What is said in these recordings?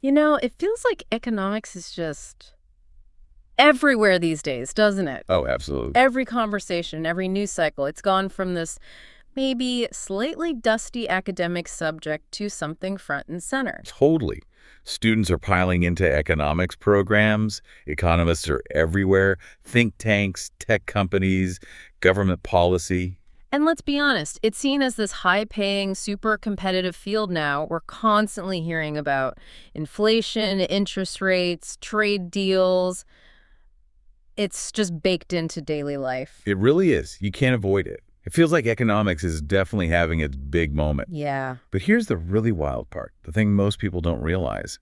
You know, it feels like economics is just everywhere these days, doesn't it? Oh, absolutely. Every conversation, every news cycle, it's gone from this maybe slightly dusty academic subject to something front and center. Totally. Students are piling into economics programs. Economists are everywhere. Think tanks, tech companies, government policy. And let's be honest, it's seen as this high-paying, super competitive field now. We're constantly hearing about inflation, interest rates, trade deals. It's just baked into daily life. It really is. You can't avoid it. It feels like economics is definitely having its big moment. Yeah. But here's the really wild part, the thing most people don't realize.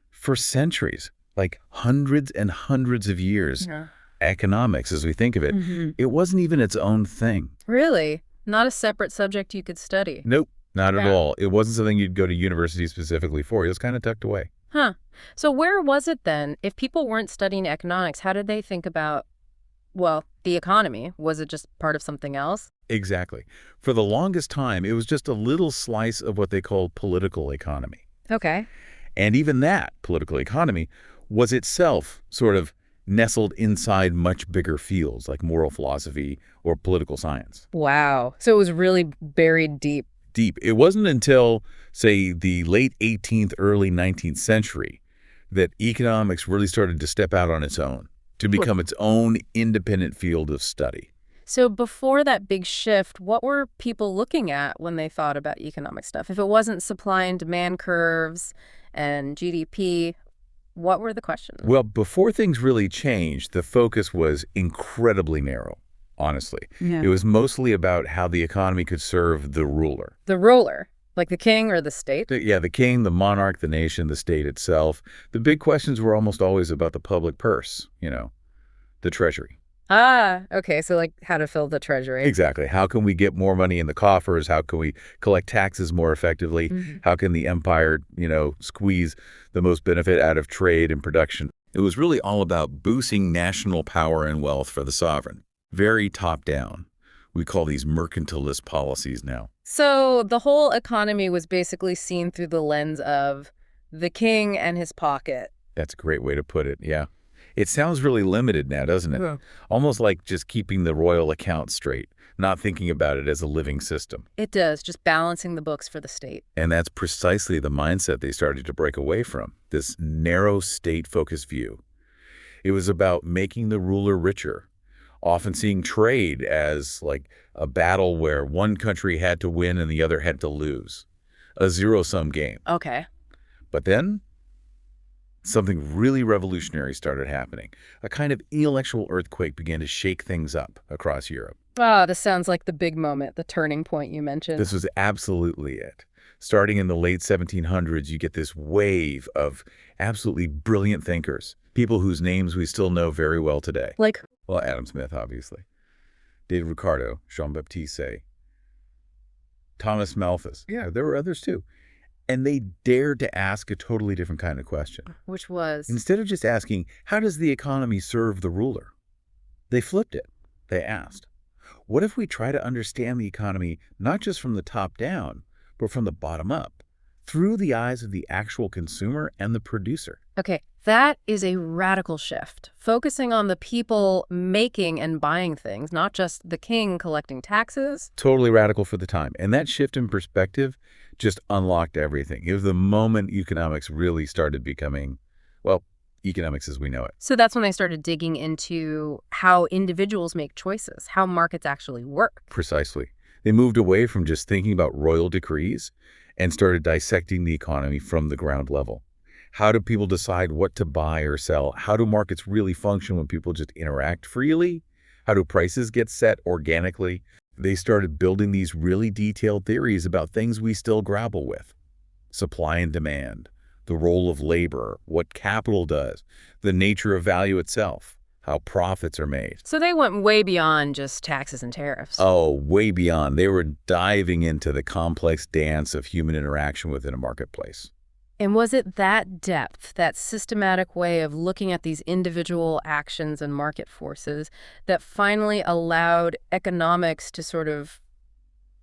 For centuries, like hundreds and hundreds of years, Yeah. economics, as we think of it, it wasn't even its own thing. Really? Not a separate subject you could study? Nope, not at Yeah. all. It wasn't something you'd go to university specifically for. It was kind of tucked away. Huh. So where was it then? If people weren't studying economics, how did they think about, well, the economy? Was it just part of something else? Exactly. For the longest time, it was just a little slice of what they called political economy. Okay. And even that political economy was itself sort of nestled inside much bigger fields like moral philosophy or political science. Wow. So it was really buried deep. Deep. It wasn't until, say, the late 18th, early 19th century that economics really started to step out on its own, to become its own independent field of study. So before that big shift, what were people looking at when they thought about economic stuff? If it wasn't supply and demand curves and GDP, what were the questions? Well, before things really changed, the focus was incredibly narrow, honestly. Yeah. It was mostly about how the economy could serve the ruler. The ruler, like the king or the state? The king, the monarch, the nation, the state itself. The big questions were almost always about the public purse, the treasury. Ah, okay. So like how to fill the treasury. Exactly. How can we get more money in the coffers? How can we collect taxes more effectively? How can the empire, squeeze the most benefit out of trade and production? It was really all about boosting national power and wealth for the sovereign. Very top-down. We call these mercantilist policies now. So the whole economy was basically seen through the lens of the king and his pocket. That's a great way to put it, yeah. It sounds really limited now, doesn't it? Yeah. Almost like just keeping the royal account straight, not thinking about it as a living system. It does, just balancing the books for the state. And that's precisely the mindset they started to break away from, this narrow state-focused view. It was about making the ruler richer, often seeing trade as like a battle where one country had to win and the other had to lose, a zero-sum game. Okay. But then something really revolutionary started happening. A kind of intellectual earthquake began to shake things up across Europe. Ah, this sounds like the big moment, the turning point you mentioned. This was absolutely it. Starting in the late 1700s, you get this wave of absolutely brilliant thinkers, people whose names we still know very well today. Like, Well, Adam Smith, obviously. David Ricardo, Jean-Baptiste Say, Thomas Malthus. Yeah, there were others too. And they dared to ask a totally different kind of question. which was? Instead of just asking, how does the economy serve the ruler? They flipped it. They asked, what if we try to understand the economy not just from the top down, but from the bottom up, through the eyes of the actual consumer and the producer? Okay, that is a radical shift. Focusing on the people making and buying things, not just the king collecting taxes. Totally radical for the time. And that shift in perspective just unlocked everything. It was the moment economics really started becoming, well, economics as we know it. So that's when they started digging into how individuals make choices, how markets actually work. Precisely. They moved away from just thinking about royal decrees and started dissecting the economy from the ground level. How do people decide what to buy or sell? How do markets really function when people just interact freely? How do prices get set organically? They started building these really detailed theories about things we still grapple with. Supply and demand, the role of labor, what capital does, the nature of value itself, how profits are made. So they went way beyond just taxes and tariffs. Oh, way beyond. They were diving into the complex dance of human interaction within a marketplace. And was it that depth, that systematic way of looking at these individual actions and market forces that finally allowed economics to sort of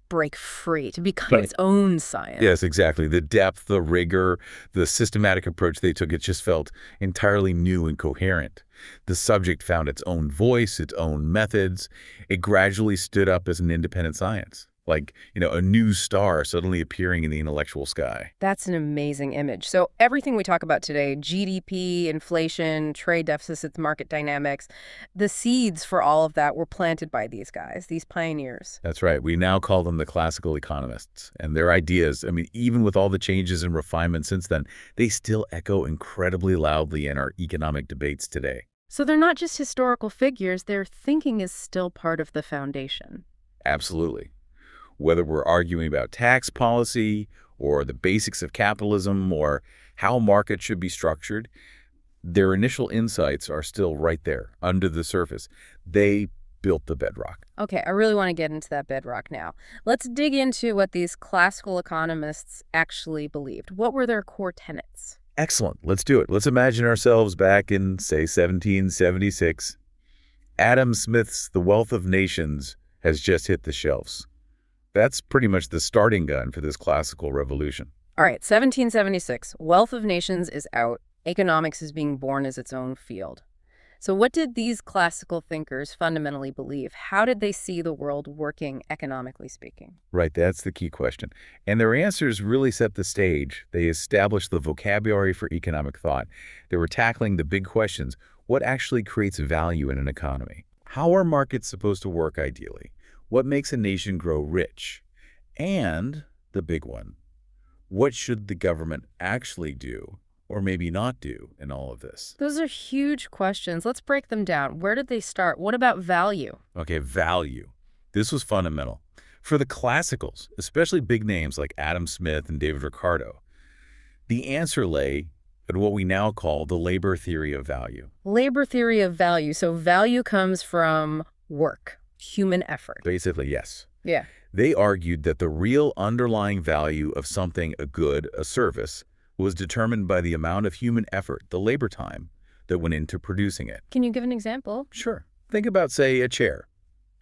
break free, to become Right. its own science. Yes, exactly. The depth, the rigor, the systematic approach they took, it just felt entirely new and coherent. The subject found its own voice, its own methods. It gradually stood up as an independent science, like, a new star suddenly appearing in the intellectual sky. That's an amazing image. So everything we talk about today, GDP, inflation, trade deficits, market dynamics, the seeds for all of that were planted by these guys, these pioneers. That's right. We now call them the classical economists. And their ideas, I mean, even with all the changes and refinement since then, they still echo incredibly loudly in our economic debates today. So they're not just historical figures, their thinking is still part of the foundation. Absolutely. Whether we're arguing about tax policy or the basics of capitalism or how markets should be structured, their initial insights are still right there under the surface. They built the bedrock. Okay, I really want to get into that bedrock now. Let's dig into what these classical economists actually believed. What were their core tenets? Excellent. Let's do it. Let's imagine ourselves back in, say, 1776. Adam Smith's The Wealth of Nations has just hit the shelves. That's pretty much the starting gun for this classical revolution. All right, 1776, Wealth of Nations is out. Economics is being born as its own field. So what did these classical thinkers fundamentally believe? How did they see the world working, economically speaking? Right, that's the key question. And their answers really set the stage. They established the vocabulary for economic thought. They were tackling the big questions. What actually creates value in an economy? How are markets supposed to work ideally? What makes a nation grow rich? And the big one, what should the government actually do or maybe not do in all of this? Those are huge questions. Let's break them down. Where did they start? What about value? Okay, value. This was fundamental. For the classicals, especially big names like Adam Smith and David Ricardo, the answer lay in what we now call the labor theory of value. Labor theory of value. So value comes from work, human effort. Basically, yes. Yeah. They argued that the real underlying value of something, a good, a service, was determined by the amount of human effort, the labor time, that went into producing it. Can you give an example? Sure. Think about, say, a chair.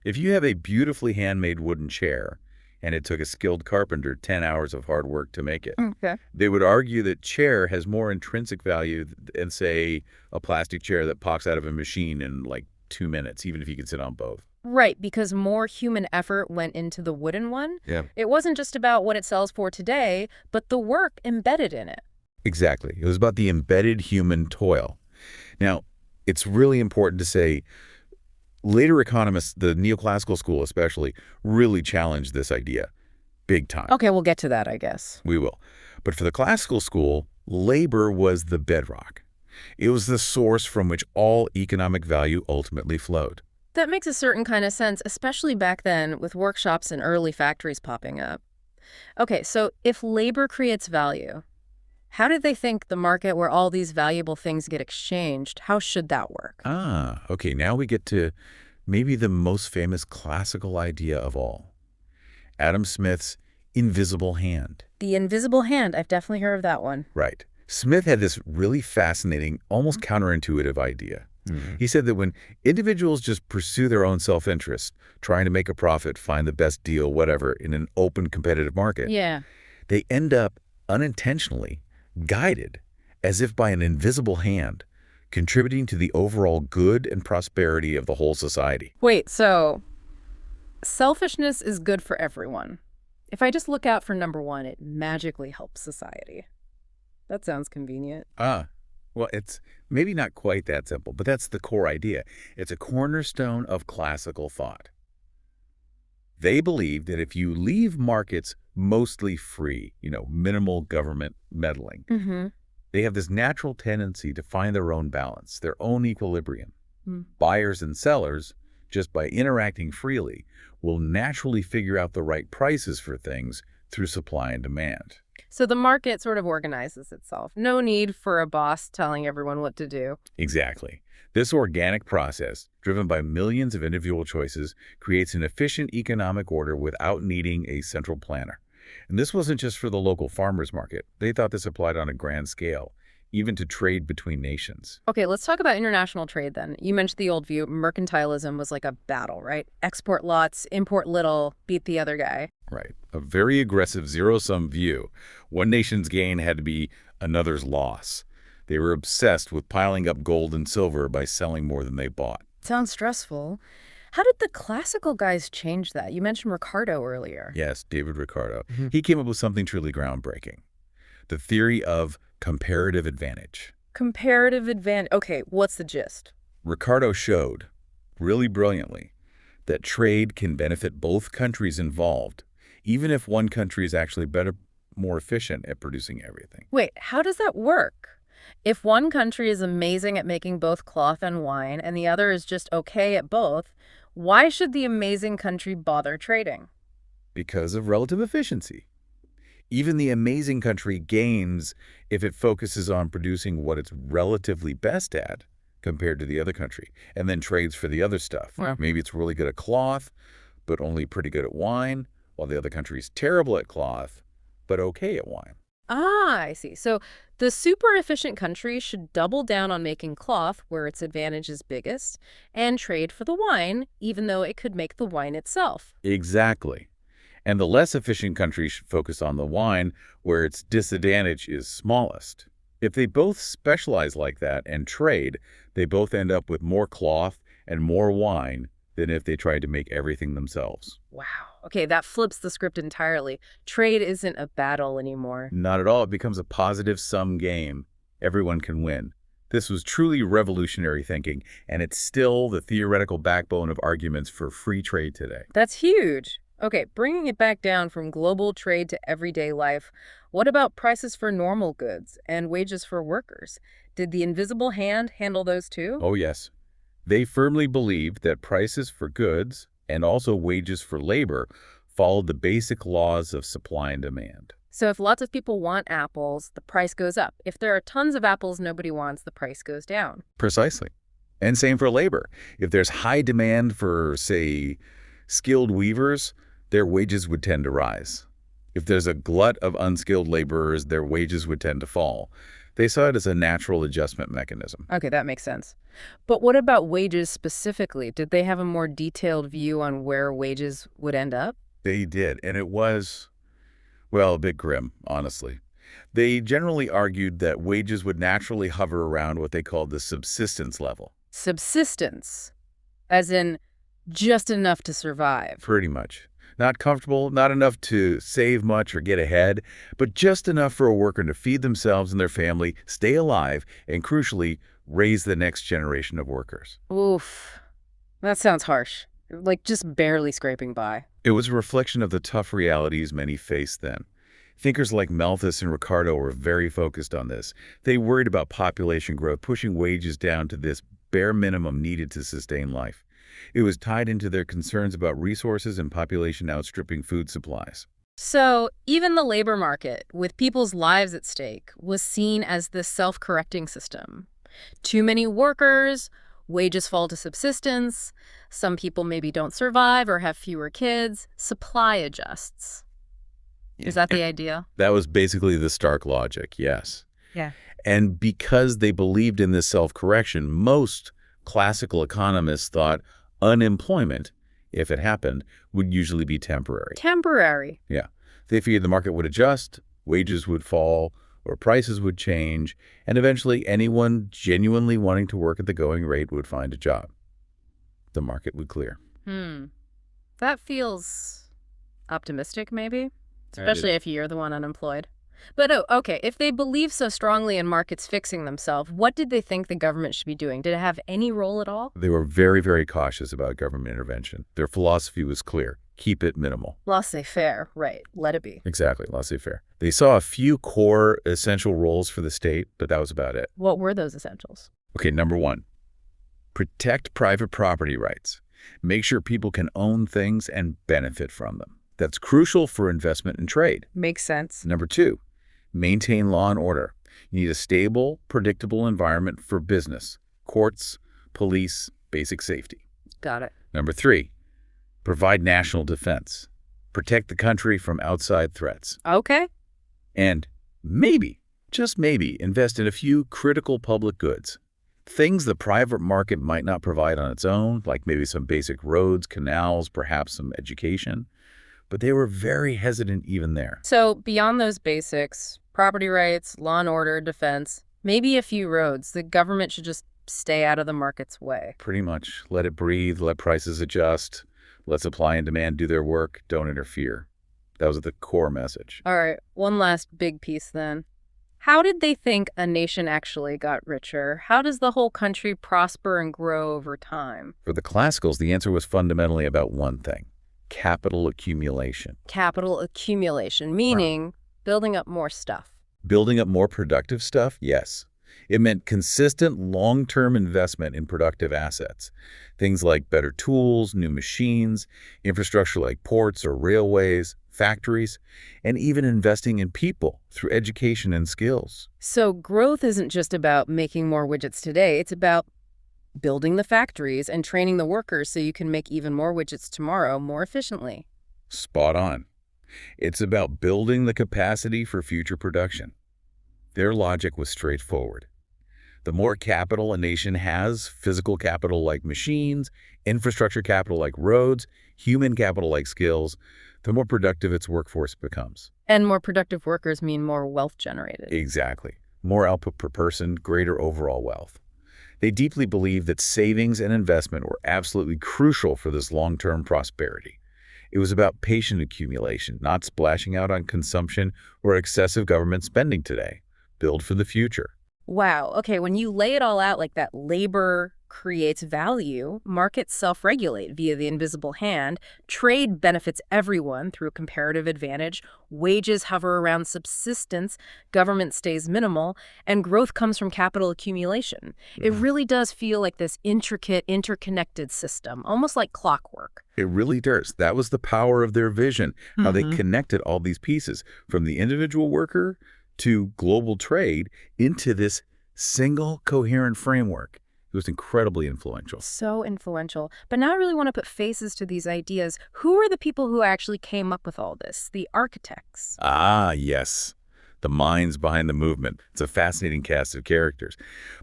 If you have a beautifully handmade wooden chair, and it took a skilled carpenter 10 hours of hard work to make it, Okay. they would argue that chair has more intrinsic value than, say, a plastic chair that pops out of a machine in like 2 minutes, even if you can sit on both. Right, because more human effort went into the wooden one. Yeah. It wasn't just about what it sells for today, but the work embedded in it. Exactly. It was about the embedded human toil. Now, it's really important to say later economists, the neoclassical school especially, really challenged this idea big time. Okay, we'll get to that, I guess. We will. But for the classical school, labor was the bedrock. It was the source from which all economic value ultimately flowed. That makes a certain kind of sense, especially back then with workshops and early factories popping up. Okay, so if labor creates value, how did they think the market where all these valuable things get exchanged, how should that work? Okay, now we get to maybe the most famous classical idea of all. Adam Smith's invisible hand. The invisible hand, I've definitely heard of that one. Right. Smith had this really fascinating, almost counterintuitive idea. He said that when individuals just pursue their own self-interest, trying to make a profit, find the best deal, whatever, in an open competitive market, Yeah. they end up unintentionally guided, as if by an invisible hand, contributing to the overall good and prosperity of the whole society. Wait, so selfishness is good for everyone. If I just look out for number one, it magically helps society. That sounds convenient. Well, it's maybe not quite that simple, but that's the core idea. It's a cornerstone of classical thought. They believe that if you leave markets mostly free, minimal government meddling, they have this natural tendency to find their own balance, their own equilibrium. Buyers and sellers, just by interacting freely, will naturally figure out the right prices for things through supply and demand. So the market sort of organizes itself. No need for a boss telling everyone what to do. Exactly. This organic process, driven by millions of individual choices, creates an efficient economic order without needing a central planner. And this wasn't just for the local farmers market. They thought this applied on a grand scale. even to trade between nations. Okay, let's talk about international trade then. You mentioned the old view. Mercantilism was like a battle, right? Export lots, import little, beat the other guy. Right. A very aggressive zero-sum view. One nation's gain had to be another's loss. They were obsessed with piling up gold and silver by selling more than they bought. Sounds stressful. How did the classical guys change that? You mentioned Ricardo earlier. Yes, David Ricardo. Mhm. He came up with something truly groundbreaking. The theory of comparative advantage. Comparative advantage. Okay, what's the gist? Ricardo showed, really brilliantly, that trade can benefit both countries involved, even if one country is actually better, more efficient at producing everything. Wait, how does that work? If one country is amazing at making both cloth and wine and the other is just okay at both, why should the amazing country bother trading? Because of relative efficiency. Even the amazing country gains if it focuses on producing what it's relatively best at compared to the other country, and then trades for the other stuff. Yeah. Maybe it's really good at cloth, but only pretty good at wine, while the other country's terrible at cloth, but okay at wine. Ah, I see. So the super efficient country should double down on making cloth where its advantage is biggest and trade for the wine, even though it could make the wine itself. Exactly. And the less efficient country should focus on the wine where its disadvantage is smallest. If they both specialize like that and trade, they both end up with more cloth and more wine than if they tried to make everything themselves. Wow. Okay, that flips the script entirely. Trade isn't a battle anymore. Not at all. It becomes a positive sum game. Everyone can win. This was truly revolutionary thinking, and it's still the theoretical backbone of arguments for free trade today. That's huge. Okay, bringing it back down from global trade to everyday life, what about prices for normal goods and wages for workers? Did the invisible hand handle those too? Oh, yes. They firmly believed that prices for goods and also wages for labor followed the basic laws of supply and demand. So if lots of people want apples, the price goes up. If there are tons of apples nobody wants, the price goes down. Precisely. And same for labor. If there's high demand for, say, skilled weavers, their wages would tend to rise. If there's a glut of unskilled laborers, their wages would tend to fall. They saw it as a natural adjustment mechanism. Okay, that makes sense. But what about wages specifically? Did they have a more detailed view on where wages would end up? They did, and it was, well, a bit grim, honestly. They generally argued that wages would naturally hover around what they called the subsistence level. Subsistence, as in just enough to survive. Pretty much. Not comfortable, not enough to save much or get ahead, but just enough for a worker to feed themselves and their family, stay alive, and crucially, raise the next generation of workers. Oof, that sounds harsh. Like just barely scraping by. It was a reflection of the tough realities many faced then. Thinkers like Malthus and Ricardo were very focused on this. They worried about population growth, pushing wages down to this bare minimum needed to sustain life. It was tied into their concerns about resources and population outstripping food supplies. So even the labor market, with people's lives at stake, was seen as this self-correcting system. Too many workers, wages fall to subsistence, some people maybe don't survive or have fewer kids, supply adjusts. Is that the idea? That was basically the stark logic, yes. Yeah. And because they believed in this self-correction, most classical economists thought unemployment, if it happened, would usually be temporary. Temporary. Yeah. They figured the market would adjust, wages would fall, or prices would change, and eventually anyone genuinely wanting to work at the going rate would find a job. The market would clear. That feels optimistic, maybe? I Especially do. if you're the one unemployed. But okay, if they believe so strongly in markets fixing themselves, what did they think the government should be doing? Did it have any role at all? They were very, very cautious about government intervention. Their philosophy was clear. Keep it minimal. Laissez-faire, right. Let it be. Exactly, laissez-faire. They saw a few core essential roles for the state, but that was about it. What were those essentials? Okay, number one, protect private property rights. Make sure people can own things and benefit from them. That's crucial for investment and trade. Makes sense. Number two, maintain law and order. You need a stable, predictable environment for business, courts, police, basic safety. Got it. Number three, provide national defense. Protect the country from outside threats. Okay. And maybe, Just maybe invest in a few critical public goods. Things the private market might not provide on its own, like maybe some basic roads, canals, perhaps some education. But they were very hesitant even there. So beyond those basics, property rights, law and order, defense, maybe a few roads, the government should just stay out of the market's way. Pretty much let it breathe, let prices adjust, let supply and demand do their work, don't interfere. That was the core message. All right, one last big piece then. How did they think a nation actually got richer? How does the whole country prosper and grow over time? For the classicals, the answer was fundamentally about one thing: capital accumulation. Capital accumulation, meaning building up more stuff. Building up more productive stuff? Yes. It meant consistent long-term investment in productive assets. Things like better tools, new machines, infrastructure like ports or railways, factories, and even investing in people through education and skills. So growth isn't just about making more widgets today. It's about building the factories and training the workers so you can make even more widgets tomorrow more efficiently. Spot on. It's about building the capacity for future production. Their logic was straightforward. The more capital a nation has, physical capital like machines, infrastructure capital like roads, human capital like skills, the more productive its workforce becomes. And more productive workers mean more wealth generated. Exactly. More output per person, greater overall wealth. They deeply believed that savings and investment were absolutely crucial for this long-term prosperity. It was about patient accumulation, not splashing out on consumption or excessive government spending today. Build for the future. Wow. Okay, when you lay it all out like that, labor creates value, markets self-regulate via the invisible hand, trade benefits everyone through comparative advantage, wages hover around subsistence, government stays minimal, and growth comes from capital accumulation. It really does feel like this intricate, interconnected system, almost like clockwork. It really does. That was the power of their vision, how they connected all these pieces, from the individual worker to global trade into this single coherent framework. It was incredibly influential. So influential. But now I really want to put faces to these ideas. Who are the people who actually came up with all this? The architects. Ah, yes. The minds behind the movement. It's a fascinating cast of characters.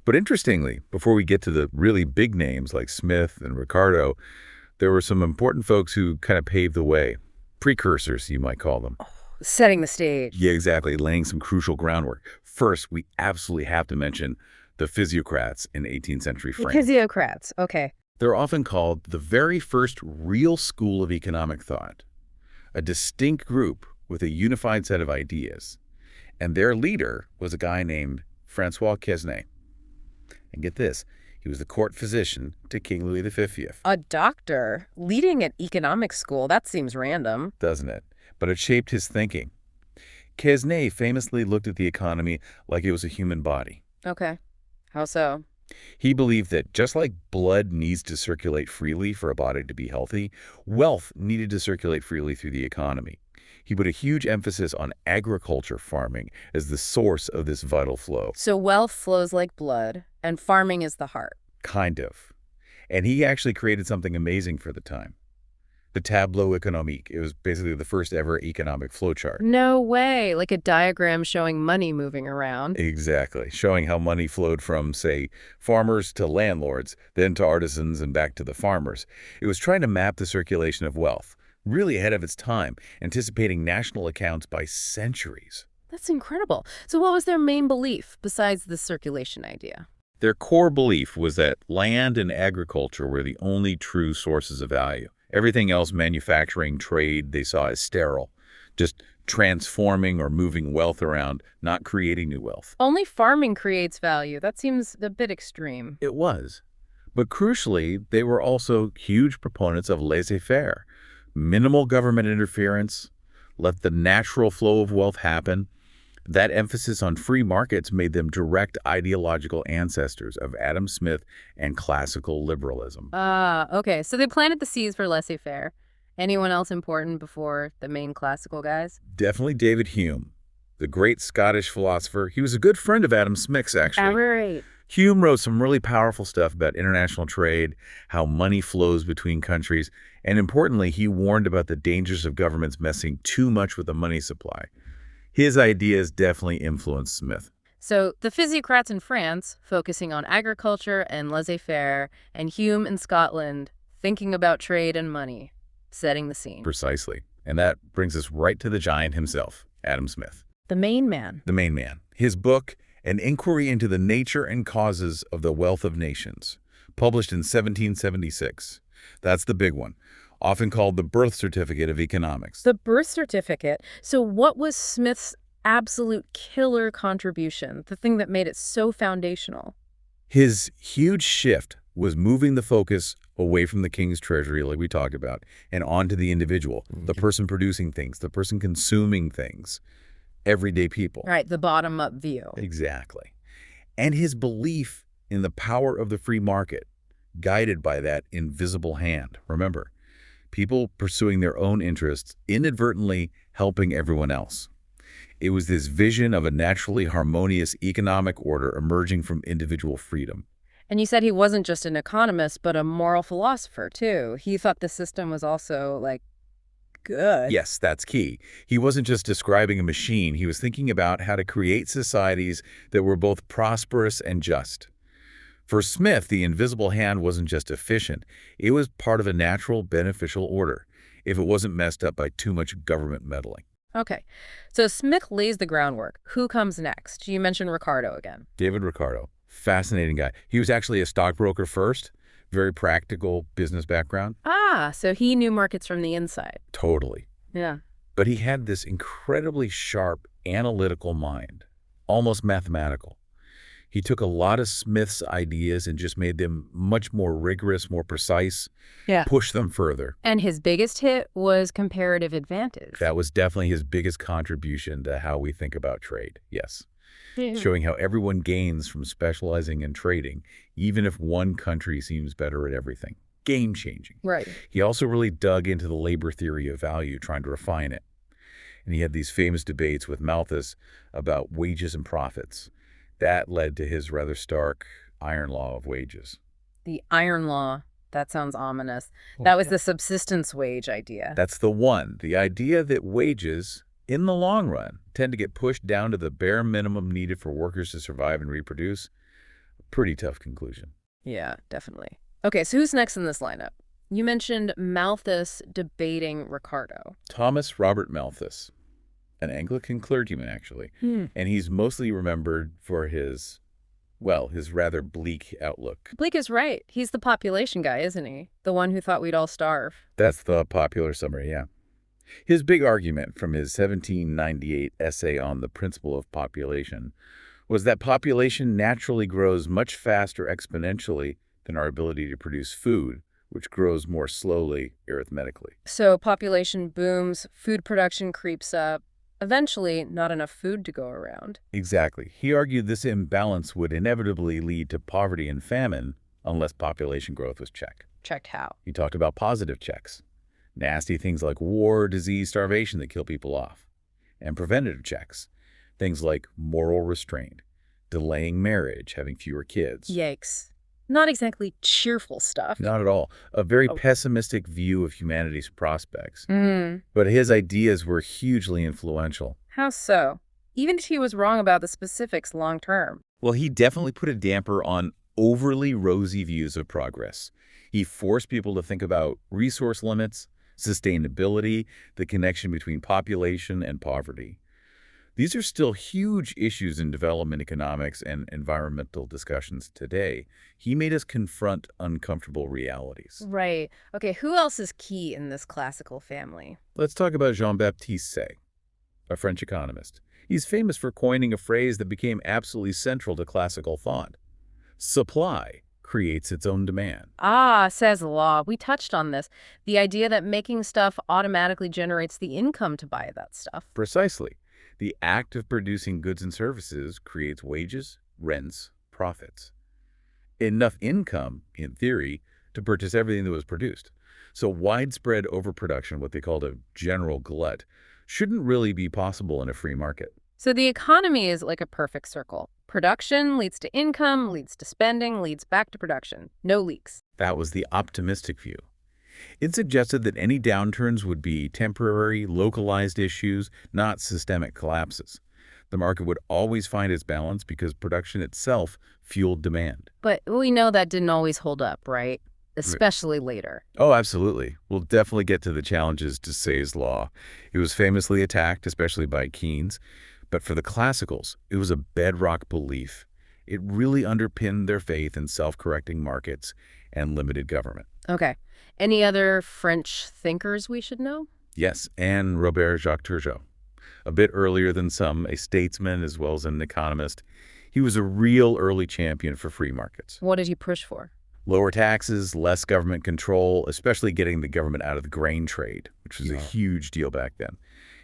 But interestingly, before we get to the really big names like Smith and Ricardo, there were some important folks who kind of paved the way. Precursors, you might call them. Setting the stage. Yeah, exactly. Laying some crucial groundwork. First, we absolutely have to mention the physiocrats in 18th century France. Physiocrats. Okay. They're often called the very first real school of economic thought, a distinct group with a unified set of ideas. And their leader was a guy named Francois Quesnay. And get this, he was the court physician to King Louis XV. A doctor leading an economic school. That seems random. Doesn't it? But it shaped his thinking. Quesnay famously looked at the economy like it was a human body. Okay. How so? He believed that just like blood needs to circulate freely for a body to be healthy, wealth needed to circulate freely through the economy. He put a huge emphasis on agriculture farming as the source of this vital flow. So wealth flows like blood, and farming is the heart. Kind of. And he actually created something amazing for the time. The tableau économique. It was basically the first ever economic flowchart. No way. Like a diagram showing money moving around. Exactly. Showing how money flowed from, say, farmers to landlords, then to artisans and back to the farmers. It was trying to map the circulation of wealth, really ahead of its time, anticipating national accounts by centuries. That's incredible. So what was their main belief besides the circulation idea? Their core belief was that land and agriculture were the only true sources of value. Everything else, manufacturing, trade, they saw as sterile, just transforming or moving wealth around, not creating new wealth. Only farming creates value. That seems a bit extreme. It was. But crucially, they were also huge proponents of laissez-faire. Minimal government interference, let the natural flow of wealth happen. That emphasis on free markets made them direct ideological ancestors of Adam Smith and classical liberalism. Ah, okay. So they planted the seeds for laissez-faire. Anyone else important before the main classical guys? Definitely David Hume, the great Scottish philosopher. He was a good friend of Adam Smith's, actually. Right. Hume wrote some really powerful stuff about international trade, how money flows between countries, and importantly, he warned about the dangers of governments messing too much with the money supply. His ideas definitely influenced Smith. So the physiocrats in France, focusing on agriculture and laissez-faire, and Hume in Scotland, thinking about trade and money, setting the scene. Precisely. And that brings us right to the giant himself, Adam Smith. The main man. The main man. His book, An Inquiry into the Nature and Causes of the Wealth of Nations, published in 1776. That's the big one, often called the birth certificate of economics. The birth certificate. So what was Smith's absolute killer contribution, the thing that made it so foundational? His huge shift was moving the focus away from the king's treasury, like we talked about, and onto the individual, the person producing things, the person consuming things, everyday people. Right, the bottom-up view. Exactly. And his belief in the power of the free market, guided by that invisible hand. Remember, people pursuing their own interests, inadvertently helping everyone else. It was this vision of a naturally harmonious economic order emerging from individual freedom. And you said he wasn't just an economist, but a moral philosopher, too. He thought the system was also, good. Yes, that's key. He wasn't just describing a machine. He was thinking about how to create societies that were both prosperous and just. For Smith, the invisible hand wasn't just efficient. It was part of a natural, beneficial order, if it wasn't messed up by too much government meddling. Okay, so Smith lays the groundwork. Who comes next? You mentioned Ricardo again. David Ricardo, fascinating guy. He was actually a stockbroker first, very practical business background. Ah, so he knew markets from the inside. Totally. Yeah. But he had this incredibly sharp, analytical mind, almost mathematical. He took a lot of Smith's ideas and just made them much more rigorous, more precise, pushed them further. And his biggest hit was Comparative Advantage. That was definitely his biggest contribution to how we think about trade, yes. Showing how everyone gains from specializing in trading, even if one country seems better at everything. Game-changing. Right. He also really dug into the labor theory of value, trying to refine it. And he had these famous debates with Malthus about wages and profits. That led to his rather stark iron law of wages. The iron law. That sounds ominous. That was the subsistence wage idea. That's the one. The idea that wages, in the long run, tend to get pushed down to the bare minimum needed for workers to survive and reproduce. Pretty tough conclusion. Yeah, definitely. Okay, so who's next in this lineup? You mentioned Malthus debating Ricardo. Thomas Robert Malthus, an Anglican clergyman, actually. And he's mostly remembered for his rather bleak outlook. Bleak is right. He's the population guy, isn't he? The one who thought we'd all starve. That's the popular summary, yeah. His big argument from his 1798 essay on the principle of population was that population naturally grows much faster exponentially than our ability to produce food, which grows more slowly arithmetically. So population booms, food production creeps up. Eventually, not enough food to go around. Exactly. He argued this imbalance would inevitably lead to poverty and famine unless population growth was checked. Checked how? He talked about positive checks. Nasty things like war, disease, starvation that kill people off. And preventative checks. Things like moral restraint, delaying marriage, having fewer kids. Yikes. Not exactly cheerful stuff. Not at all. A very pessimistic view of humanity's prospects. Mm. But his ideas were hugely influential. How so? Even if he was wrong about the specifics long term. Well, he definitely put a damper on overly rosy views of progress. He forced people to think about resource limits, sustainability, the connection between population and poverty. These are still huge issues in development economics and environmental discussions today. He made us confront uncomfortable realities. Right. Okay, who else is key in this classical family? Let's talk about Jean-Baptiste Say, a French economist. He's famous for coining a phrase that became absolutely central to classical thought. Supply creates its own demand. Ah, says the law. We touched on this. The idea that making stuff automatically generates the income to buy that stuff. Precisely. The act of producing goods and services creates wages, rents, profits. Enough income, in theory, to purchase everything that was produced. So widespread overproduction, what they called a general glut, shouldn't really be possible in a free market. So the economy is like a perfect circle. Production leads to income, leads to spending, leads back to production. No leaks. That was the optimistic view. It suggested that any downturns would be temporary, localized issues, not systemic collapses. The market would always find its balance because production itself fueled demand. But we know that didn't always hold up, right? Right. Especially later. Oh, absolutely. We'll definitely get to the challenges to Say's law. It was famously attacked, especially by Keynes. But for the classicals, it was a bedrock belief. It really underpinned their faith in self-correcting markets and limited government. Okay. Any other French thinkers we should know? Yes, and Robert Jacques Turgot. A bit earlier than some, a statesman as well as an economist, he was a real early champion for free markets. What did he push for? Lower taxes, less government control, especially getting the government out of the grain trade, which was a huge deal back then.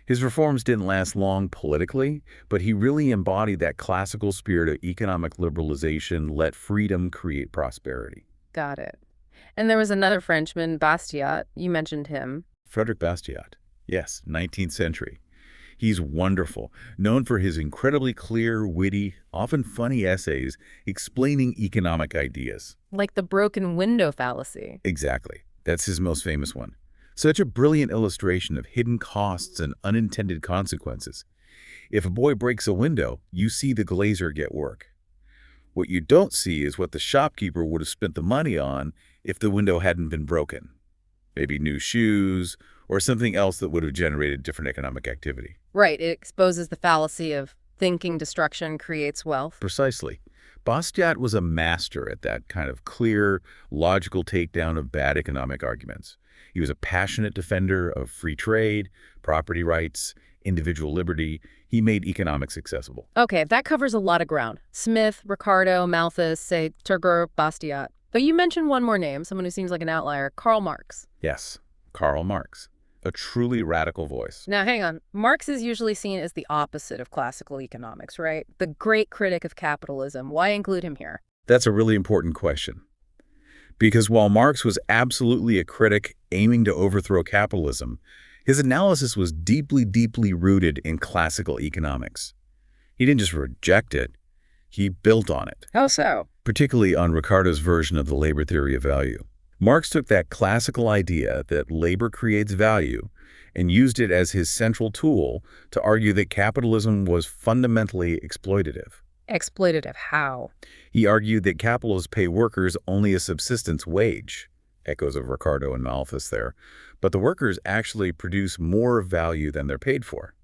His reforms didn't last long politically, but he really embodied that classical spirit of economic liberalization, let freedom create prosperity. Got it. And there was another Frenchman, Bastiat. You mentioned him. Frederick Bastiat. Yes, 19th century. He's wonderful, known for his incredibly clear, witty, often funny essays explaining economic ideas. Like the broken window fallacy. Exactly. That's his most famous one. Such a brilliant illustration of hidden costs and unintended consequences. If a boy breaks a window, you see the glazier get work. What you don't see is what the shopkeeper would have spent the money on if the window hadn't been broken. Maybe new shoes or something else that would have generated different economic activity. Right. It exposes the fallacy of thinking destruction creates wealth. Precisely. Bastiat was a master at that kind of clear, logical takedown of bad economic arguments. He was a passionate defender of free trade, property rights, individual liberty. He made economics accessible. Okay, that covers a lot of ground. Smith, Ricardo, Malthus, say Turgot, Bastiat. But you mentioned one more name, someone who seems like an outlier, Karl Marx. Yes, Karl Marx. A truly radical voice. Now, hang on. Marx is usually seen as the opposite of classical economics, right? The great critic of capitalism. Why include him here? That's a really important question. Because while Marx was absolutely a critic aiming to overthrow capitalism, his analysis was deeply, deeply rooted in classical economics. He didn't just reject it, he built on it. How so? Particularly on Ricardo's version of the labor theory of value. Marx took that classical idea that labor creates value and used it as his central tool to argue that capitalism was fundamentally exploitative. Exploitative how? He argued that capitalists pay workers only a subsistence wage, echoes of Ricardo and Malthus there, but the workers actually produce more value than they're paid for.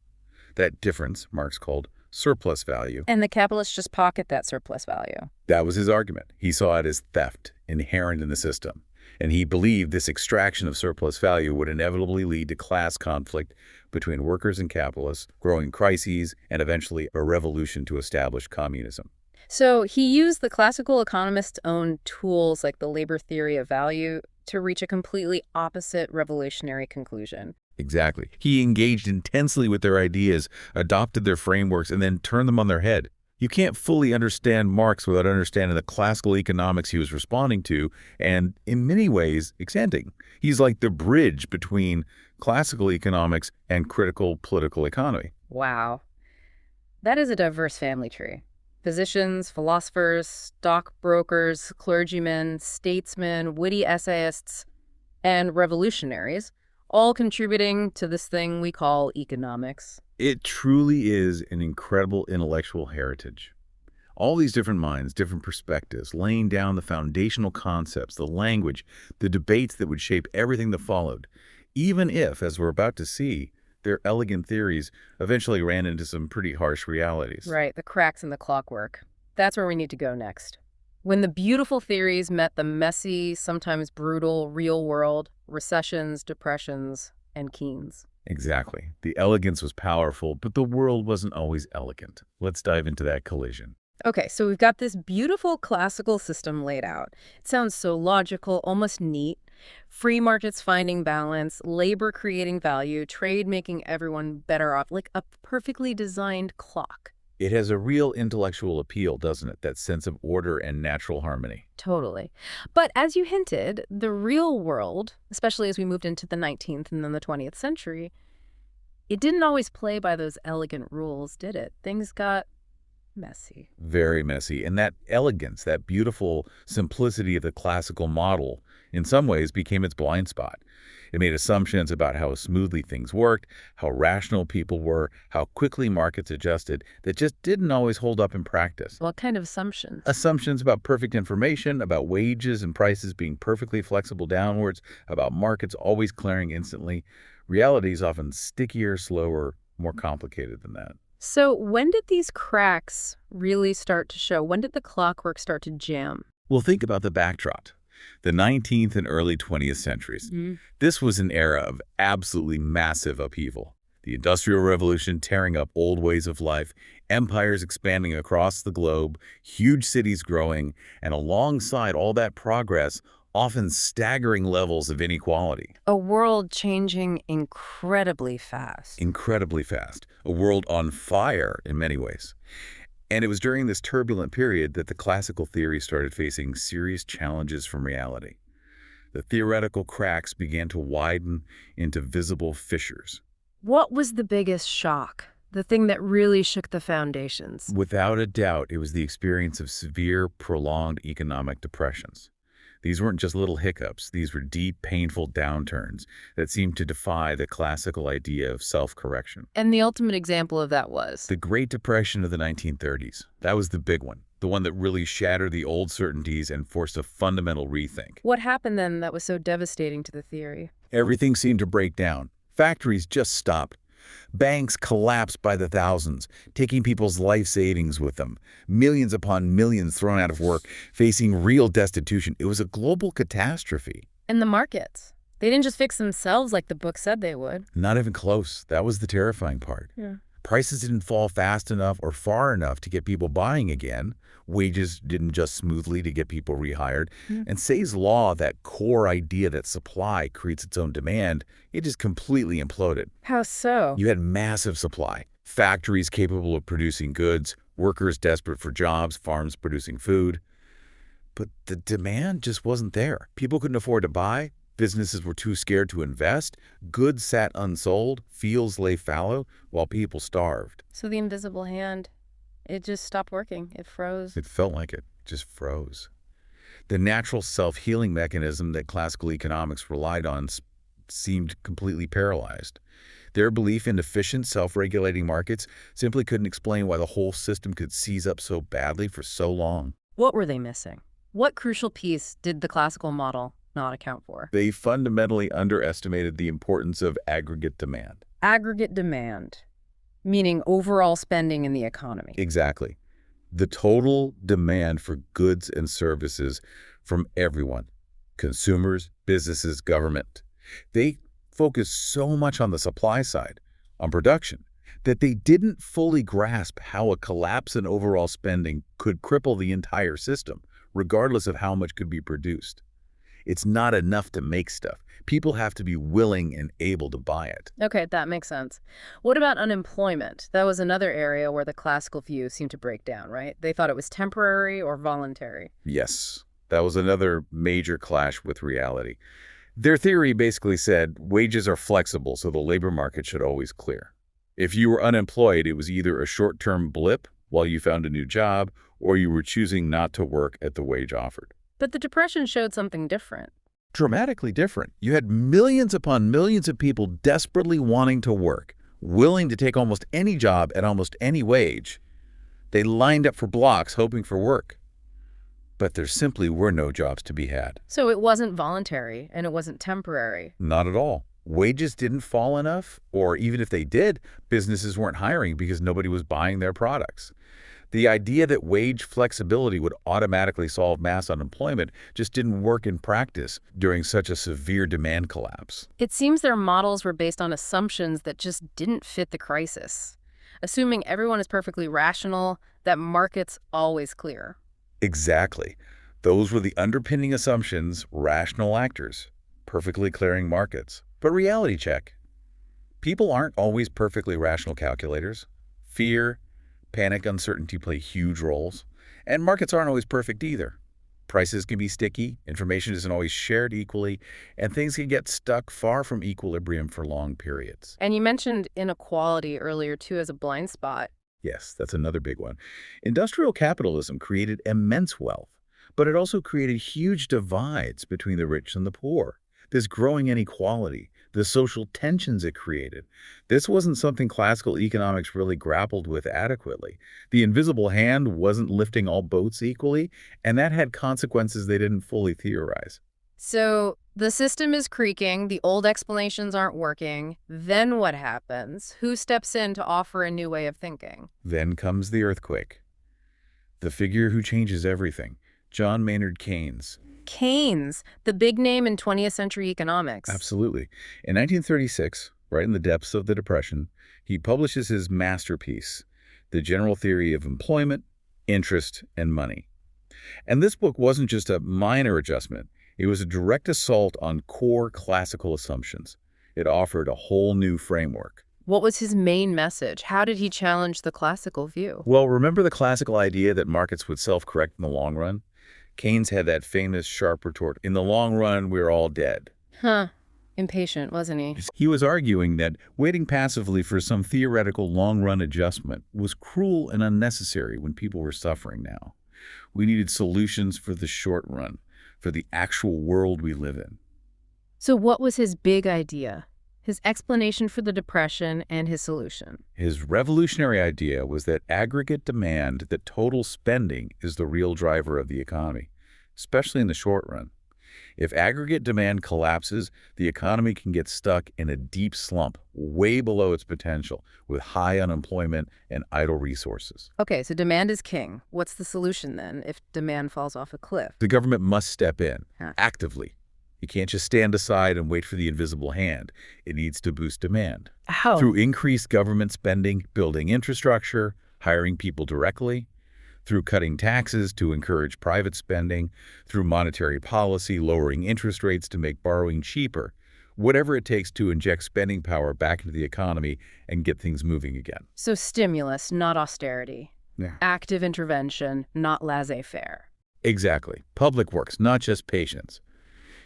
That difference, Marx called surplus value. And the capitalists just pocket that surplus value. That was his argument. He saw it as theft, inherent in the system. And he believed this extraction of surplus value would inevitably lead to class conflict between workers and capitalists, growing crises, and eventually a revolution to establish communism. So he used the classical economist's own tools like the labor theory of value to reach a completely opposite revolutionary conclusion. Exactly. He engaged intensely with their ideas, adopted their frameworks, and then turned them on their head. You can't fully understand Marx without understanding the classical economics he was responding to and, in many ways, extending. He's like the bridge between classical economics and critical political economy. Wow. That is a diverse family tree. Physicians, philosophers, stockbrokers, clergymen, statesmen, witty essayists, and revolutionaries, all contributing to this thing we call economics. It truly is an incredible intellectual heritage. All these different minds, different perspectives, laying down the foundational concepts, the language, the debates that would shape everything that followed, even if, as we're about to see, their elegant theories eventually ran into some pretty harsh realities. Right, the cracks in the clockwork. That's where we need to go next. When the beautiful theories met the messy, sometimes brutal, real world, recessions, depressions, and Keynes. Exactly. The elegance was powerful, but the world wasn't always elegant. Let's dive into that collision. Okay, so we've got this beautiful classical system laid out. It sounds so logical, almost neat. Free markets finding balance, labor creating value, trade making everyone better off, like a perfectly designed clock. It has a real intellectual appeal, doesn't it? That sense of order and natural harmony. Totally. But as you hinted, the real world, especially as we moved into the 19th and then the 20th century, it didn't always play by those elegant rules, did it? Things got messy. Very messy. And that elegance, that beautiful simplicity of the classical model, in some ways became its blind spot. It made assumptions about how smoothly things worked, how rational people were, how quickly markets adjusted that just didn't always hold up in practice. What kind of assumptions? Assumptions about perfect information, about wages and prices being perfectly flexible downwards, about markets always clearing instantly. Reality is often stickier, slower, more complicated than that. So when did these cracks really start to show? When did the clockwork start to jam? Well, think about the backdrop. The 19th and early 20th centuries. Mm. This was an era of absolutely massive upheaval. The Industrial Revolution tearing up old ways of life, empires expanding across the globe, huge cities growing, and alongside all that progress, often staggering levels of inequality. A world changing incredibly fast. Incredibly fast. A world on fire in many ways. And it was during this turbulent period that the classical theory started facing serious challenges from reality. The theoretical cracks began to widen into visible fissures. What was the biggest shock? The thing that really shook the foundations? Without a doubt, it was the experience of severe, prolonged economic depressions. These weren't just little hiccups. These were deep, painful downturns that seemed to defy the classical idea of self-correction. And the ultimate example of that was? The Great Depression of the 1930s. That was the big one. The one that really shattered the old certainties and forced a fundamental rethink. What happened then that was so devastating to the theory? Everything seemed to break down. Factories just stopped. Banks collapsed by the thousands, taking people's life savings with them. Millions upon millions thrown out of work, facing real destitution. It was a global catastrophe. And the markets? They didn't just fix themselves like the book said they would. Not even close. That was the terrifying part. Yeah. Prices didn't fall fast enough or far enough to get people buying again. Wages didn't adjust smoothly to get people rehired. And Say's law, that core idea that supply creates its own demand, it just completely imploded. How so? You had massive supply, factories capable of producing goods, workers desperate for jobs, farms producing food. But the demand just wasn't there. People couldn't afford to buy. Businesses were too scared to invest. Goods sat unsold. Fields lay fallow while people starved. So the invisible hand, it just stopped working. It froze. It felt like it just froze. The natural self-healing mechanism that classical economics relied on seemed completely paralyzed. Their belief in efficient, self-regulating markets simply couldn't explain why the whole system could seize up so badly for so long. What were they missing? What crucial piece did the classical model not account for? They fundamentally underestimated the importance of aggregate demand. Aggregate demand, meaning overall spending in the economy. Exactly. The total demand for goods and services from everyone, consumers, businesses, government. They focused so much on the supply side, on production, that they didn't fully grasp how a collapse in overall spending could cripple the entire system, regardless of how much could be produced. It's not enough to make stuff. People have to be willing and able to buy it. Okay, that makes sense. What about unemployment? That was another area where the classical view seemed to break down, right? They thought it was temporary or voluntary. Yes, that was another major clash with reality. Their theory basically said wages are flexible, so the labor market should always clear. If you were unemployed, it was either a short-term blip while you found a new job, or you were choosing not to work at the wage offered. But the Depression showed something different. Dramatically different. You had millions upon millions of people desperately wanting to work, willing to take almost any job at almost any wage. They lined up for blocks hoping for work. But there simply were no jobs to be had. So it wasn't voluntary and it wasn't temporary. Not at all. Wages didn't fall enough, or even if they did, businesses weren't hiring because nobody was buying their products. The idea that wage flexibility would automatically solve mass unemployment just didn't work in practice during such a severe demand collapse. It seems their models were based on assumptions that just didn't fit the crisis. Assuming everyone is perfectly rational, that markets always clear. Exactly. Those were the underpinning assumptions, rational actors, perfectly clearing markets. But reality check. People aren't always perfectly rational calculators. Fear, panic, uncertainty play huge roles. And markets aren't always perfect either. Prices can be sticky, information isn't always shared equally, and things can get stuck far from equilibrium for long periods. And you mentioned inequality earlier, too, as a blind spot. Yes, that's another big one. Industrial capitalism created immense wealth, but it also created huge divides between the rich and the poor. this growing inequality, the social tensions it created. This wasn't something classical economics really grappled with adequately. The invisible hand wasn't lifting all boats equally, and that had consequences they didn't fully theorize. So the system is creaking, the old explanations aren't working. Then what happens? Who steps in to offer a new way of thinking? Then comes the earthquake. The figure who changes everything, John Maynard Keynes. Keynes, the big name in 20th century economics. Absolutely. In 1936, right in the depths of the Depression, he publishes his masterpiece, The General Theory of Employment, Interest, and Money. And this book wasn't just a minor adjustment. It was a direct assault on core classical assumptions. It offered a whole new framework. What was his main message? How did he challenge the classical view? Well, remember the classical idea that markets would self-correct in the long run? Keynes had that famous sharp retort, in the long run, we're all dead. Huh. Impatient, wasn't he? He was arguing that waiting passively for some theoretical long-run adjustment was cruel and unnecessary when people were suffering now. We needed solutions for the short run, for the actual world we live in. So what was his big idea? His explanation for the Depression and his solution? His revolutionary idea was that aggregate demand, that total spending, is the real driver of the economy, especially in the short run. If aggregate demand collapses, the economy can get stuck in a deep slump, way below its potential, with high unemployment and idle resources. Okay, so demand is king. What's the solution then if demand falls off a cliff? The government must step in, Huh. actively. You can't just stand aside and wait for the invisible hand. It needs to boost demand. How? Through increased government spending, building infrastructure, hiring people directly, through cutting taxes to encourage private spending, through monetary policy, lowering interest rates to make borrowing cheaper, whatever it takes to inject spending power back into the economy and get things moving again. So stimulus, not austerity. Yeah. Active intervention, not laissez-faire. Exactly. Public works, not just patience.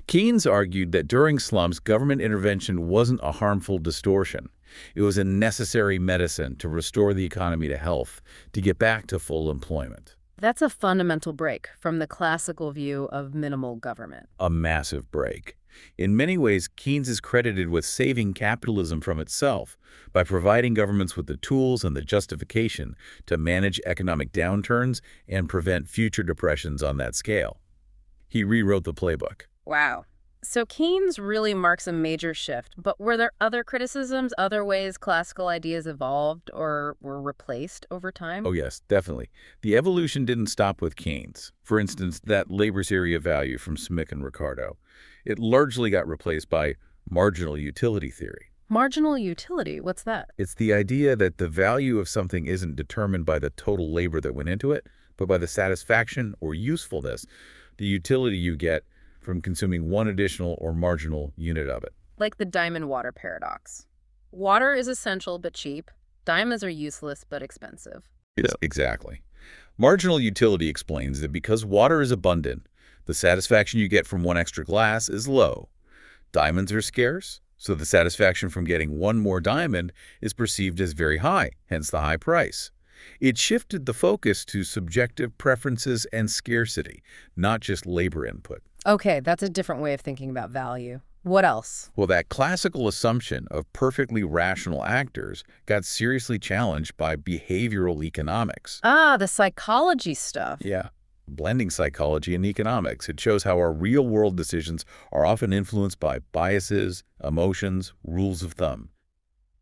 Keynes argued that during slumps, government intervention wasn't a harmful distortion. It was a necessary medicine to restore the economy to health, to get back to full employment. That's a fundamental break from the classical view of minimal government. A massive break. In many ways, Keynes is credited with saving capitalism from itself by providing governments with the tools and the justification to manage economic downturns and prevent future depressions on that scale. He rewrote the playbook. Wow. So Keynes really marks a major shift, but were there other criticisms, other ways classical ideas evolved or were replaced over time? Oh yes, definitely. The evolution didn't stop with Keynes. For instance, that labor theory of value from Smith and Ricardo. It largely got replaced by marginal utility theory. Marginal utility, what's that? It's the idea that the value of something isn't determined by the total labor that went into it, but by the satisfaction or usefulness, the utility you get from consuming one additional or marginal unit of it. Like the diamond water paradox. Water is essential but cheap. Diamonds are useless but expensive. Yes, exactly. Marginal utility explains that because water is abundant, the satisfaction you get from one extra glass is low. Diamonds are scarce, so the satisfaction from getting one more diamond is perceived as very high, hence the high price. It shifted the focus to subjective preferences and scarcity, not just labor input. Okay, that's a different way of thinking about value. What else? Well, that classical assumption of perfectly rational actors got seriously challenged by behavioral economics. Ah, the psychology stuff. Yeah, blending psychology and economics. It shows how our real-world decisions are often influenced by biases, emotions, rules of thumb.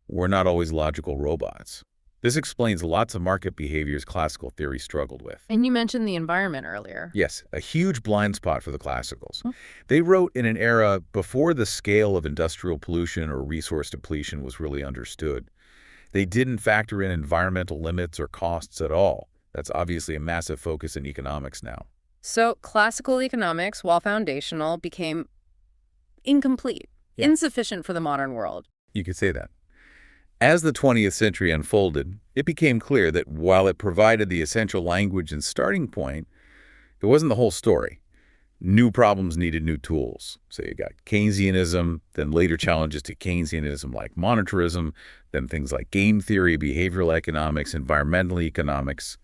We're not always logical robots. This explains lots of market behaviors classical theory struggled with. And you mentioned the environment earlier. Yes, a huge blind spot for the classicals. Hmm. They wrote in an era before the scale of industrial pollution or resource depletion was really understood. They didn't factor in environmental limits or costs at all. That's obviously a massive focus in economics now. So classical economics, while foundational, became incomplete, Yeah. insufficient for the modern world. You could say that. As the 20th century unfolded, it became clear that while it provided the essential language and starting point, it wasn't the whole story. New problems needed new tools. So you got Keynesianism, then later challenges to Keynesianism like monetarism, then things like game theory, behavioral economics, environmental economics.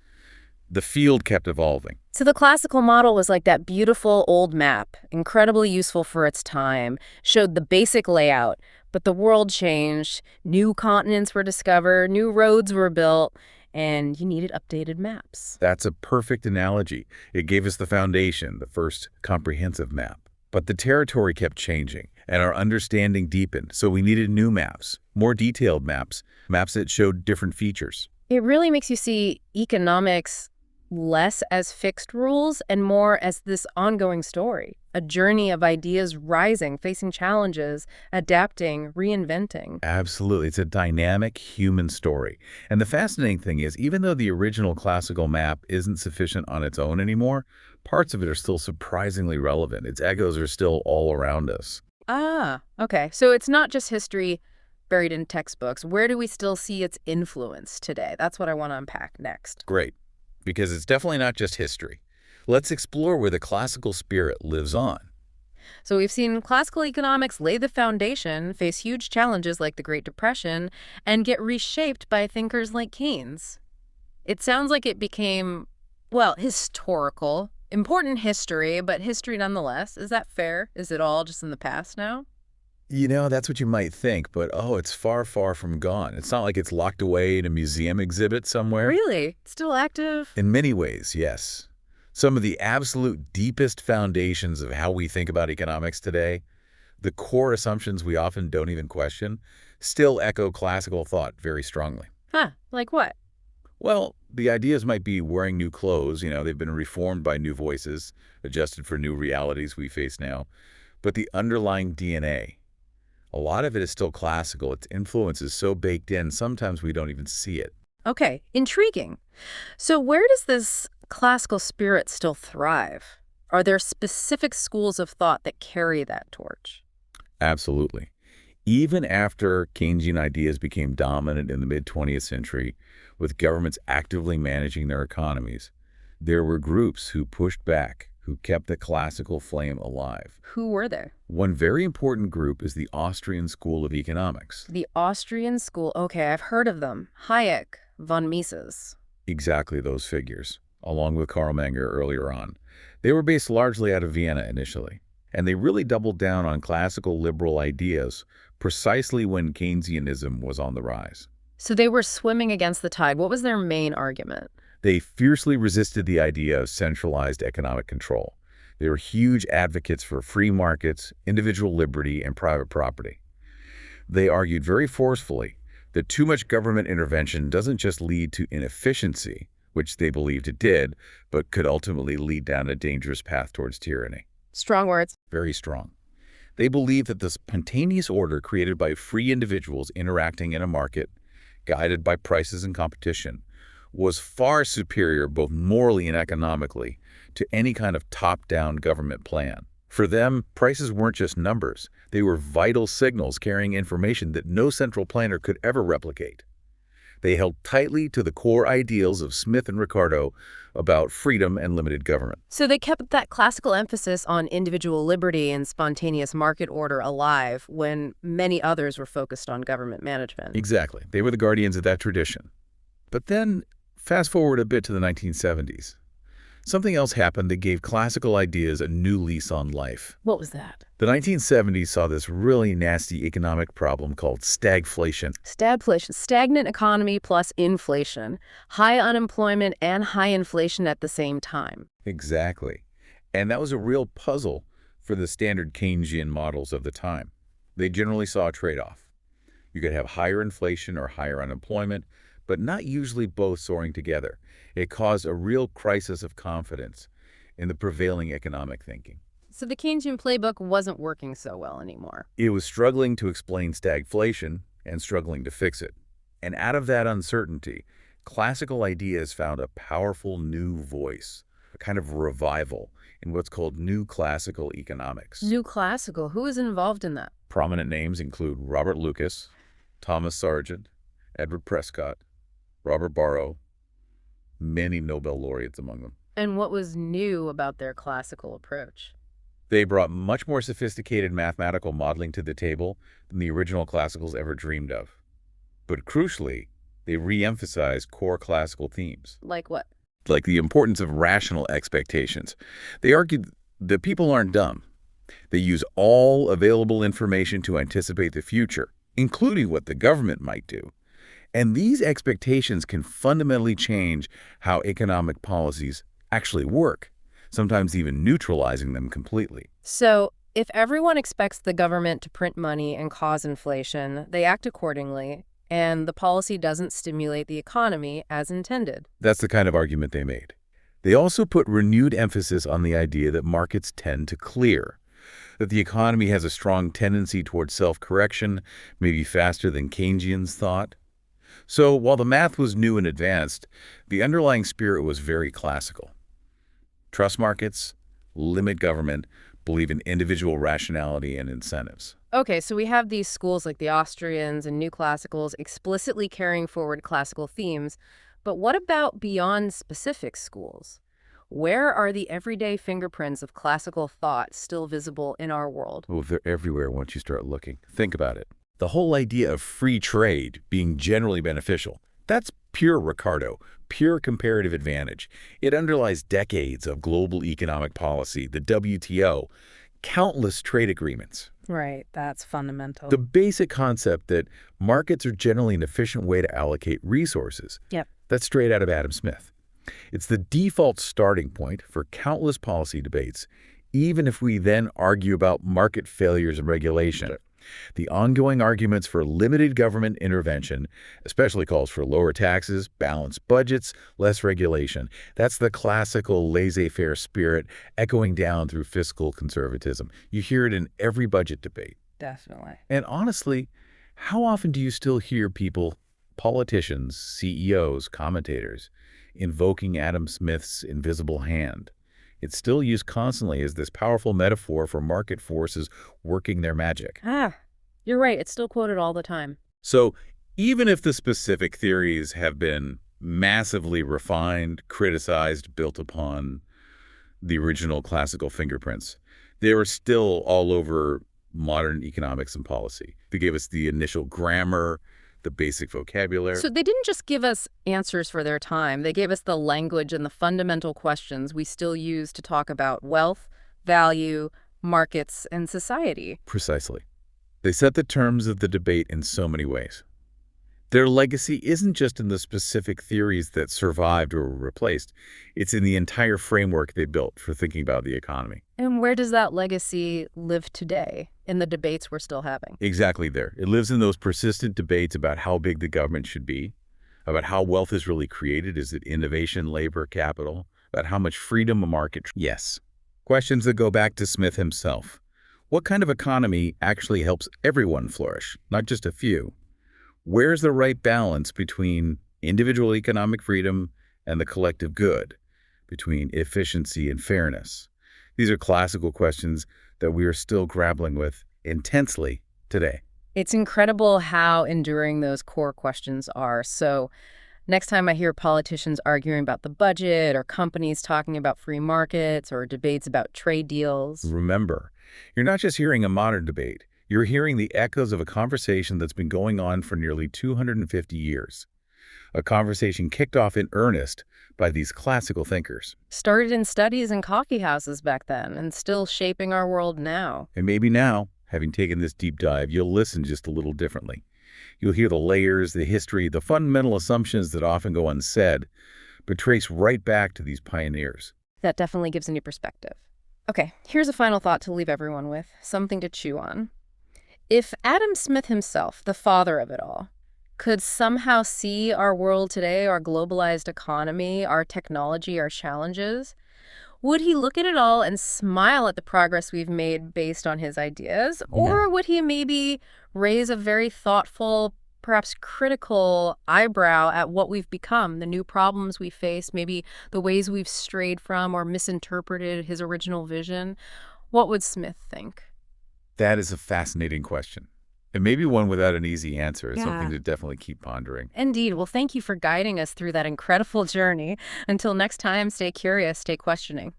The field kept evolving. So the classical model was like that beautiful old map, incredibly useful for its time, showed the basic layout, but the world changed, new continents were discovered, new roads were built, and you needed updated maps. That's a perfect analogy. It gave us the foundation, the first comprehensive map. But the territory kept changing, and our understanding deepened, so we needed new maps, more detailed maps, maps that showed different features. It really makes you see economics less as fixed rules and more as this ongoing story, a journey of ideas rising, facing challenges, adapting, reinventing. Absolutely. It's a dynamic human story. And the fascinating thing is, even though the original classical map isn't sufficient on its own anymore, parts of it are still surprisingly relevant. Its echoes are still all around us. Ah, okay. So it's not just history buried in textbooks. Where do we still see its influence today? That's what I want to unpack next. Great, because it's definitely not just history. Let's explore where the classical spirit lives on. So we've seen classical economics lay the foundation, face huge challenges like the Great Depression, and get reshaped by thinkers like Keynes. It sounds like it became, well, historical, important history, but history nonetheless. Is that fair? Is it all just in the past now? You know, that's what you might think, but oh, it's far, far from gone. It's not like it's locked away in a museum exhibit somewhere. Really? Still active? In many ways, yes. Some of the absolute deepest foundations of how we think about economics today, the core assumptions we often don't even question, still echo classical thought very strongly. Huh, like what? Well, the ideas might be wearing new clothes, they've been reformed by new voices, adjusted for new realities we face now, but the underlying DNA, a lot of it is still classical. Its influence is so baked in, sometimes we don't even see it. Okay, intriguing. So where does this classical spirit still thrive? Are there specific schools of thought that carry that torch? Absolutely. Even after Keynesian ideas became dominant in the mid-20th century, with governments actively managing their economies, there were groups who pushed back, who kept the classical flame alive. Who were they? One very important group is the Austrian School of Economics. The Austrian school. Okay, I've heard of them. Hayek, von Mises. Exactly those figures, along with Karl earlier on. They were based largely out of Vienna initially, and they really doubled down on classical liberal ideas precisely when Keynesianism was on the rise. So they were swimming against the tide. What was their main argument? They fiercely resisted the idea of centralized economic control. They were huge advocates for free markets, individual liberty, and private property. They argued very forcefully that too much government intervention doesn't just lead to inefficiency, which they believed it did, but could ultimately lead down a dangerous path towards tyranny. Strong words. Very strong. They believed that the spontaneous order created by free individuals interacting in a market, guided by prices and competition, was far superior both morally and economically to any kind of top-down government plan. For them, prices weren't just numbers. They were vital signals carrying information that no central planner could ever replicate. They held tightly to the core ideals of Smith and Ricardo about freedom and limited government. So they kept that classical emphasis on individual liberty and spontaneous market order alive when many others were focused on government management. Exactly. They were the guardians of that tradition. But then, fast forward a bit to the 1970s. Something else happened that gave classical ideas a new lease on life. What was that? The 1970s saw this really nasty economic problem called stagflation. Stagflation, stagnant economy plus inflation, high unemployment and high inflation at the same time. Exactly. And that was a real puzzle for the standard Keynesian models of the time. They generally saw a trade-off. You could have higher inflation or higher unemployment, but not usually both soaring together. It caused a real crisis of confidence in the prevailing economic thinking. So the Keynesian playbook wasn't working so well anymore. It was struggling to explain stagflation and struggling to fix it. And out of that uncertainty, classical ideas found a powerful new voice, a kind of revival in what's called new classical economics. New classical, who is involved in that? Prominent names include Robert Lucas, Thomas Sargent, Edward Prescott, Robert Barrow, many Nobel laureates among them. And what was new about their classical approach? They brought much more sophisticated mathematical modeling to the table than the original classicals ever dreamed of. But crucially, they re-emphasized core classical themes. Like what? like the importance of rational expectations. They argued that people aren't dumb. They use all available information to anticipate the future, including what the government might do. And these expectations can fundamentally change how economic policies actually work, sometimes even neutralizing them completely. So, if everyone expects the government to print money and cause inflation, they act accordingly, and the policy doesn't stimulate the economy as intended. That's the kind of argument they made. They also put renewed emphasis on the idea that markets tend to clear, that the economy has a strong tendency towards self-correction, maybe faster than Keynesians thought. So while the math was new and advanced, the underlying spirit was very classical. Trust markets, limit government, believe in individual rationality and incentives. Okay, so we have these schools like the Austrians and New Classicals explicitly carrying forward classical themes, but what about beyond specific schools? Where are the everyday fingerprints of classical thought still visible in our world? Oh, they're everywhere once you start looking. Think about it. The whole idea of free trade being generally beneficial, that's pure Ricardo, pure comparative advantage. It underlies decades of global economic policy, the WTO, countless trade agreements. Right, that's fundamental. The basic concept that markets are generally an efficient way to allocate resources. Yep. That's straight out of Adam Smith. It's the default starting point for countless policy debates, even if we then argue about market failures and regulation. The ongoing arguments for limited government intervention, especially calls for lower taxes, balanced budgets, less regulation. That's the classical laissez-faire spirit echoing down through fiscal conservatism. You hear it in every budget debate. Definitely. And honestly, how often do you still hear people, politicians, CEOs, commentators, invoking Adam Smith's invisible hand? It's still used constantly as this powerful metaphor for market forces working their magic. You're right. It's still quoted all the time. So even if the specific theories have been massively refined, criticized, built upon the original classical fingerprints, they are still all over modern economics and policy. They gave us the initial grammar, the basic vocabulary. So they didn't just give us answers for their time. They gave us the language and the fundamental questions we still use to talk about wealth, value, markets, and society. Precisely. They set the terms of the debate in so many ways. Their legacy isn't just in the specific theories that survived or were replaced. It's in the entire framework they built for thinking about the economy. And where does that legacy live today in the debates we're still having? Exactly there. It lives in those persistent debates about how big the government should be, about how wealth is really created. Is it innovation, labor, capital? About how much freedom a market... Yes. Questions that go back to Smith himself. What kind of economy actually helps everyone flourish, not just a few? Where's the right balance between individual economic freedom and the collective good, between efficiency and fairness? These are classical questions that we are still grappling with intensely today. It's incredible how enduring those core questions are. So next time I hear politicians arguing about the budget or companies talking about free markets or debates about trade deals, remember, you're not just hearing a modern debate. You're hearing the echoes of a conversation that's been going on for nearly 250 years. A conversation kicked off in earnest by these classical thinkers. Started in studies in coffee houses back then and still shaping our world now. And maybe now, having taken this deep dive, you'll listen just a little differently. You'll hear the layers, the history, the fundamental assumptions that often go unsaid, but trace right back to these pioneers. That definitely gives a new perspective. Okay, here's a final thought to leave everyone with, something to chew on. If Adam Smith himself, the father of it all, could somehow see our world today, our globalized economy, our technology, our challenges, would he look at it all and smile at the progress we've made based on his ideas? Or would he maybe raise a very thoughtful, perhaps critical eyebrow at what we've become, the new problems we face, maybe the ways we've strayed from or misinterpreted his original vision? What would Smith think? That is a fascinating question. And maybe one without an easy answer. It's something to definitely keep pondering. Indeed. Well, thank you for guiding us through that incredible journey. Until next time, stay curious, stay questioning.